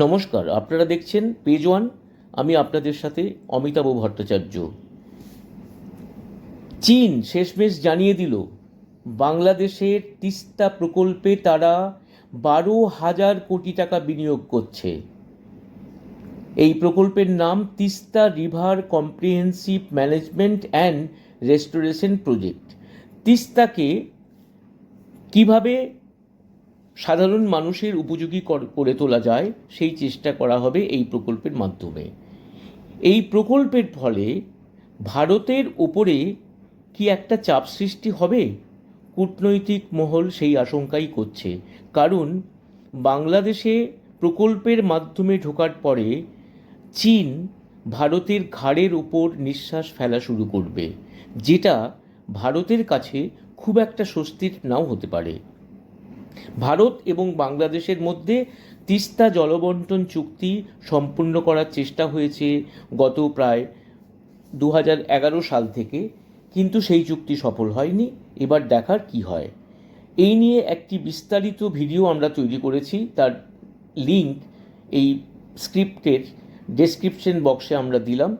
নমস্কার, আপনারা দেখছেন পেজ ওয়ান। আমি আপনাদের সাথে অমিতাভ ভট্টাচার্য। চীন শেষমেশ জানিয়ে দিল বাংলাদেশের তিস্তা প্রকল্পে তারা 12,000 কোটি টাকা বিনিয়োগ করছে। এই প্রকল্পের নাম Teesta river comprehensive management and restoration project. তিস্তাকে কিভাবে সাধারণ মানুষের উপযোগী করে তোলা যায় সেই চেষ্টা করা হবে এই প্রকল্পের মাধ্যমে। এই প্রকল্পের ফলে ভারতের ওপরে কি একটা চাপ সৃষ্টি হবে? কূটনৈতিক মহল সেই আশঙ্কাই করছে, কারণ বাংলাদেশে প্রকল্পের মাধ্যমে ঢোকার পরে চীন ভারতের ঘাড়ের ওপর নিঃশ্বাস ফেলা শুরু করবে, যেটা ভারতের কাছে খুব একটা স্বস্তির নাও হতে পারে। ভারত এবং বাংলাদেশের মধ্যে তিস্তা জলবন্টন চুক্তি সম্পূর্ণ করার চেষ্টা হয়েছে গত প্রায় 2011 সাল থেকে, কিন্তু সেই চুক্তি সফল হয়নি। এবার দেখার কি হয়। এই নিয়ে একটি বিস্তারিত ভিডিও আমরা তৈরি করেছি, তার লিঙ্ক এই স্ক্রিপ্টের ডেসক্রিপশন বক্সে আমরা দিলাম,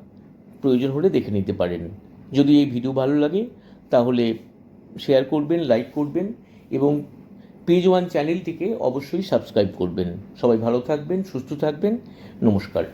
প্রয়োজন হলে দেখে নিতে পারেন। যদি এই ভিডিও ভালো লাগে তাহলে শেয়ার করবেন, লাইক করবেন এবং পেজ ওয়ান চ্যানেলটিকে অবশ্যই সাবস্ক্রাইব করবেন। সবাই ভালো থাকবেন, সুস্থ থাকবেন। নমস্কার।